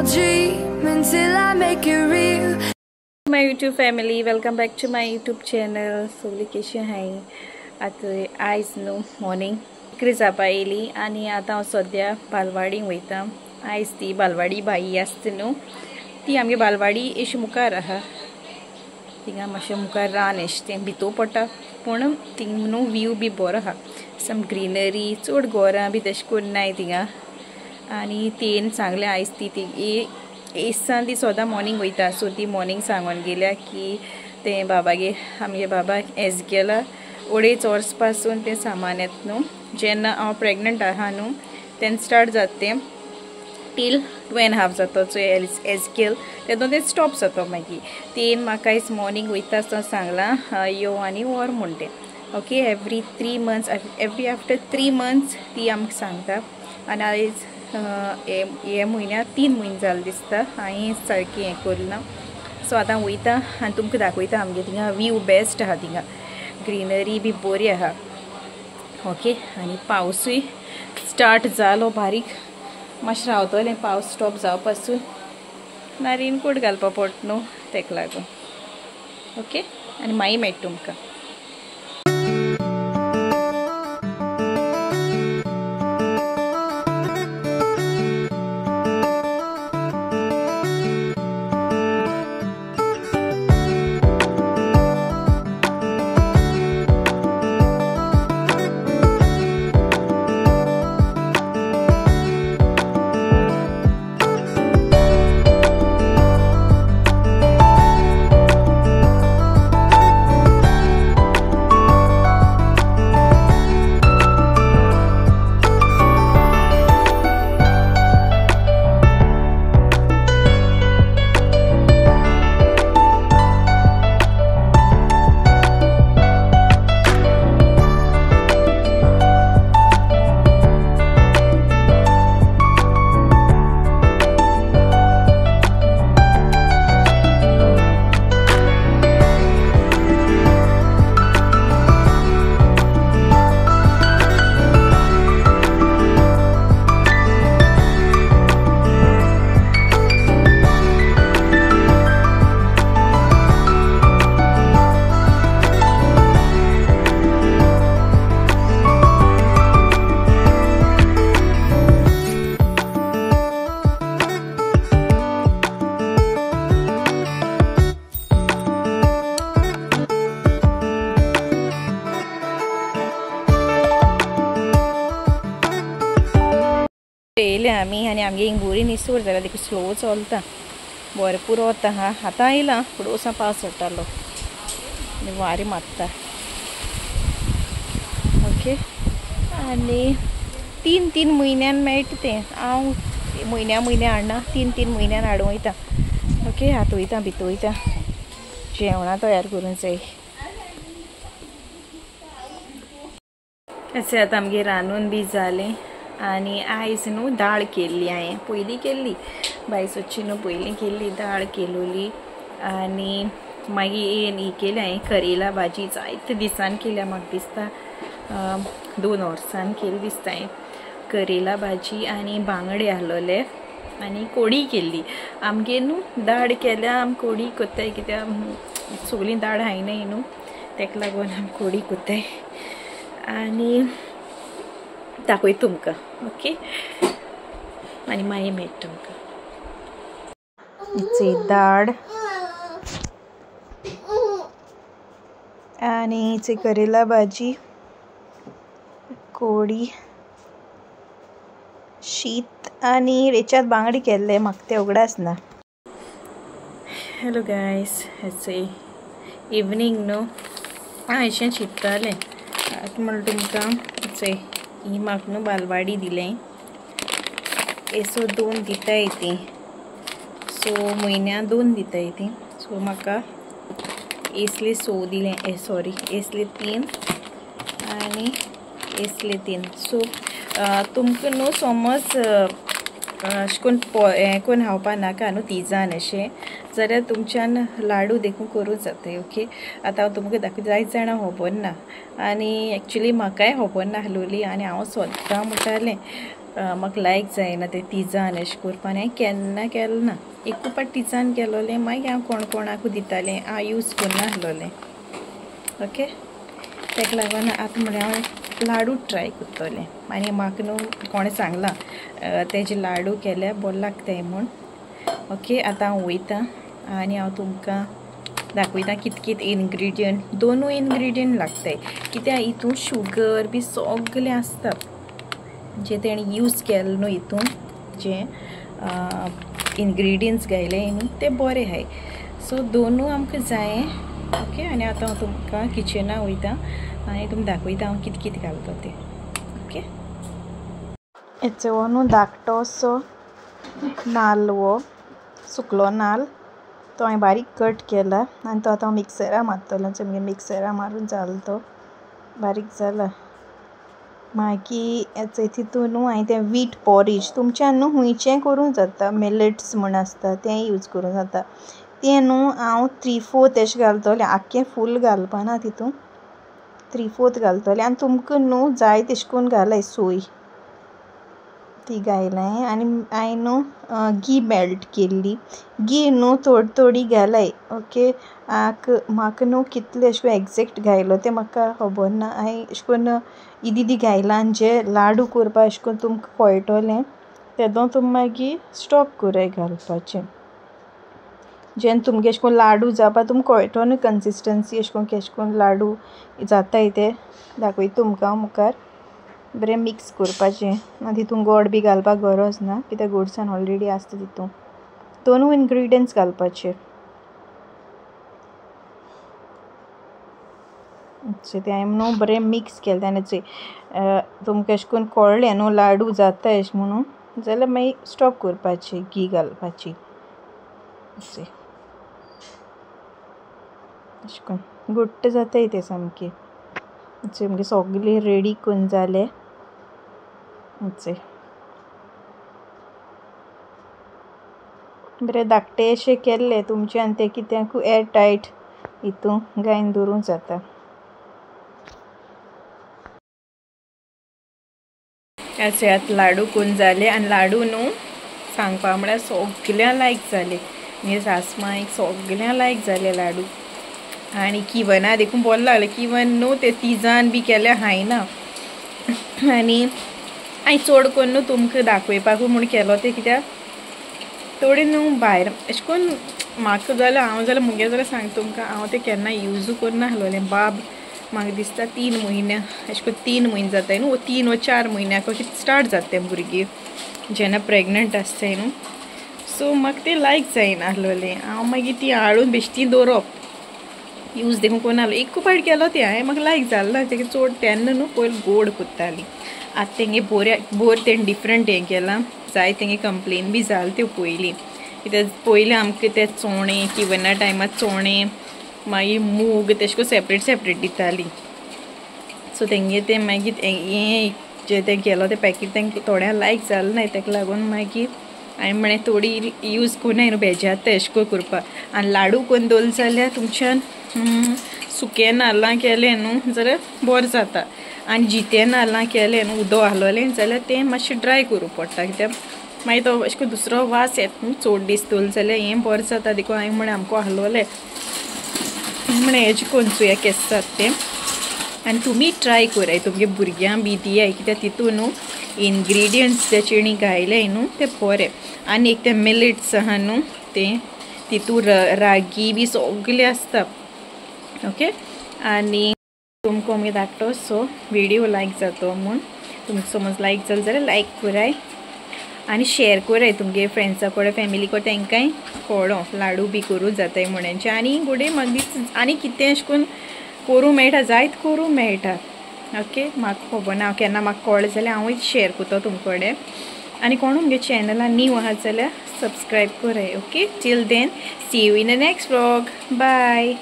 I'll dream until I make it real. My YouTube family, welcome back to my YouTube channel. सगळी कशी आहे आता आयज न्हू मॉर्निंग इकडे जावपा येयली आनी आतां हांव सद्या बालवाडीक वयता. आयज ती बालवाडी बाई आसता न्हू ती आमगे बालवाडी अशी मुखार आहा. थिंगा मातशें मुखार रान अशें तें भितो पडटा पूण थिंग न्हू व्यू बी बरो आहा. सम ग्रीनरी चड गोरां बी तशें करून नाय थिंगा. आनी तेन सांगलें आयज ती एसान ती सोदां मॉर्निंग वयता. सो ती मॉर्निंग सांगून गेल्या की तें बाबागे आमगे बाबा एस गेला 2.5 वर्स पासून तें सामान येता न्हू. जेन्ना हांव प्रेग्नंट आहा न्हू तेन्ना स्टार्ट जाता तें टील 2.5 जाता सो एस गेल तेदून तें स्टॉप जाता. मागीर तेन म्हाका आयज मॉर्निंग वयता आसतना सांगलां यो आनी व्हर म्हूण तें. Okay every 3 months every after 3 months ती आमकां सांगता. आनी आयज हे म्हयन्याक 3 म्हयने जाले दिसता हांवें सारकें हें करना. सो आतां वयता आनी तुमकां दाखयता आमगे थिंगा व्यू बेस्ट आहा. थिंगा ग्रीनरी बी बरी आहा. ओके आनी पावसूय स्टार्ट जालो बारीक मातशें रावतलें पावस स्टॉप जावपा पासून ना रेनकोट घालपा पडटा न्हू तेका लागून. ओके आनी मागीर मेळटा तुमकां. येयले आमी आनी आमगे हिंग बरी निसूर जाल्यार देखून स्लो चलता भरपूर वता. आतां येयलां फुडोसा पावस पडटालो वारें मारता. ओके आनी 3 म्हयन्यान मेळटा तें. हांव म्हयन्या हाडना 3 म्हयन्यान हाडूं वयता. ओके आतां वयता भितर वयता जेवणां तयार करूंक जाय. अशें आतां आमगे रांदून बी जालें आनी आयज न्हू दाळ केल्ली हांवें. पयलीं केल्ली बाय सोदची न्हू पयलीं केल्ली दाळ केलोली आनी मागीर ही केली हांवें करेला भाजी. जायते दिसान केल्या म्हाका दिसता 2 वर्सान केली दिसता हांवें करेला भाजी आनी बांगडे आहलोले आनी कोडी केल्ली. आमगे न्हू दाळ केल्या आमी कोडी कोत्ताय कित्याक सगळीं दाळ हायनाय न्हू तेका लागून आमी कोडी कोत्ताय आनी दाखयता तुमकां. ओके आनी मागीर मेळटा तुमकां. हिची दाळ आनी हिची करेला भाजी कोडी शीत आनी रेच्यात बांगडे केल्ले म्हाका ते उगडास ना. हॅलो गायज हेचे इवनींग न्हू हांव अशें चिंत्तालें म्हणटा तुमकां हेचे ही म्हाका न्हू बालवाडी दिलें एसो 2 दिताय ती. सो म्हयन्याक 2 दिताय ती. सो म्हाका एसले 100 दिलें सॉरी एसले 3 आनी एसले 3. सो तुमकां न्हू समज अशें करून हें करून खावपा नाका न्हू तिजान अशें जाल्यार तुमच्यान लाडू देखून करूं जाता. ओके आतां हांव तुमकां दाखयता. जायत जाणां खबर ना आनी एक्चुली म्हाकाय खबर नाहलोली आनी हांव सोदतां म्हणटालें म्हाका लायक जायना ते तिजान अशें करपाक हांवें केन्ना केलें ना. एकू पाट तिजान केलोलें मागीर हांव कोणाकूय दितालें. हांव यूज करना आसलोलें. ओके ताका लागून आतां म्हळ्यार हांव लाडू ट्राय करतलें. आनी म्हाका न्हू कोणें सांगलां तेजे लाडू केल्यार बरें लागताय म्हूण. ओके आतां हांव वयतां आनी हांव तुमकां दाखयतां कित इनग्रिडियंट. दोनूय इनग्रिडियंट लागताय कित्याक हितून शुगर बी सगलें आसता जे तेणें यूज केलें न्हू. हितून जे इनग्रिडियंट्स घायले न्हू ते बरें आहाय. सो दोनूय आमकां जाय. ओके आनी आतां हांव तुमकां किचनाक वयतां आनी तुमकां दाखयतां हांव कित घालता तें. ओके हेचो हो न्हू धाकटो असो नाल्ल, वो सुकलो नाल्ल तो हांवें बारीक कट केला आनी तो आतां हांव मिक्सराक मारतलो. म्हणजे मिक्सराक मारून जालो तो बारीक जाला. मागीर हेचो तितून न्हू हांवें तें वीट पॉरीज तुमच्यान न्हू हुंयचें करूं जाता. मिलेट्स म्हण आसता तें यूज करूं जाता. तें न्हू हांव 3/4 अशें घालतलें. आख्खें फूल घालपाना तितून 3/4 घालतलें. आनी तुमकां न्हू जाय तेश कोन्न घालाय. सोय ती घायलाय आनी हांवें न्हू घी मेल्ट केल्ली. घी न्हू थोडी घालाय. ओके म्हाका न्हू कितले अशें करून एग्जॅक्ट घायलो तें म्हाका खबर ना. हांवें अशें करून इदी घायलां आनी जे लाडू करपा अशें करून तुमकां कळटलें तेदो तुमी मागीर स्टॉप कराय घालपाचें. जेन्ना तुमगे अशें करून लाडू जावपा तुमकां कळटो न्हू कन्सिस्टन्सी अशें करून केश कोन्न लाडू जाताय ते दाखयता तुमकां हांव मुखार. बरें मिक्स करपाचें आनी तितून गोड बी घालपाक गरज ना कित्याक गोडसाण ऑलरेडी आसता तितून. दोनूय इनग्रिडियंट्स घालपाचे. ते हांवें न्हू बरें मिक्स केलें आनी तुमकां अशें करून कळ्ळें न्हू लाडू जाताय अशें म्हणून जाल्यार मागीर स्टॉप करपाचें घी घालपाची. अशें करून घट्ट जाताय ते सामके. सामकें सगळें रेडी करून जालें. बरें धाकटे अशें केल्ले तुमच्यान ते कित्याकूय एर टायट हितून घायन दवरूं जाता. अशें आतां लाडू करून जाले आनी लाडू न्हू सांगपा म्हळ्यार सगळ्यां लायक जाले. म्हणजे सासमायक सगळ्यां लायक जाले लाडू. आनी किवना देखून बरें लागलें. किवन न्हू ते तिजान बी केल्या खायना. आनी हांवें चड करून न्हू तुमकां दाखयपाकूय म्हूण केलो ते कित्याक थोडी न्हू भायर अशें करून म्हाका जाल्यार हांव जाल्यार मुगे जाल्यार सांगता तुमकां हांव तें केन्ना यूजू करना आसलोलें. बाब म्हाका दिसता 3 म्हयने अशें करून 3 म्हयने जाताय न्हू 3 वा 4 म्हयन्याक अशें स्टार्ट जाता भुरगीं जेन्ना प्रेग्नंट आसताय न्हू. सो म्हाका तें लायक जायना आसलोलें. हांव मागीर ती हाडून बेश्टी दवरप यूज देखून कोन्ना आसलो. एक पाट केलो तें हांवें म्हाका लायक जालो ना. तेगे चड तेन्ना न्हू पयलीं गोड करतालीं. आतां तेंगे बोर तें डिफरंट हें केलां. जाय तेंगे कंप्लेन बी जाल त्यो पयलीं कित्याक पयलीं आमकां ते चोणे किवना टायमार चोणे मागीर मूग तेशें करून सेपरेट दितालीं. सो तेंगे तें मागीर हें जें तें केलो तें पॅकेट तेंकां थोड्यांक लायक जालें ना. तेका लागून मागीर हांवें म्हळें थोडी यूज कोन्नाय न्हू बेजारता अशें करून करपाक. आनी लाडू करून दवरले जाल्यार तुमच्यान सुकें नाल्लां केलें न्हू जाल्यार बरें जाता. आनी जितें नाल्लां केलें न्हू उदो आहलोलें जाल्यार तें मातशें ड्राय करूं पडटा कित्याक मागीर तो अशें करून दुसरो वास येता न्हू चड दीस दवरलें जाल्यार हें बरें जाता. देखून हांवें म्हळें आमकां आहलोलें म्हळें हेजें करून चोया केस जाता तें. आनी तुमी ट्राय कराय तुमगे भुरग्यांक बी दियाय कित्याक तितून न्हू इनग्रिडियंट्स जे तेणी घायले न्हू ते बरें. आनी एक ते मिलेट्स आहा न्हू तें तितून रागी बी सगलें आसता. ओके आनी तुमकां मुगे धाकटो सो व्हिडियो लायक जातो म्हूण तुमकां समज लायक जालो जाल्यार लायक कराय आनी शेअर कराय तुमगे फ्रेंड्सा कडेन फॅमिली कडेन तेंकांय कळो लाडू बी करूं जाताय म्हणचे. आनी गुडे म्हाका दिसता आनी कितें अशें करून करूं मेळटा जायत करूं मेळटा. ओके म्हाका खबर ना हांव केन्ना म्हाका कळ्ळें जाल्यार हांवूय शेअर करता तुमचे कडेन. आनी कोण मुगे चॅनलान न्यू आहात जाल्यार सबस्क्रायब कराय. Okay till then see you in the next vlog. Bye.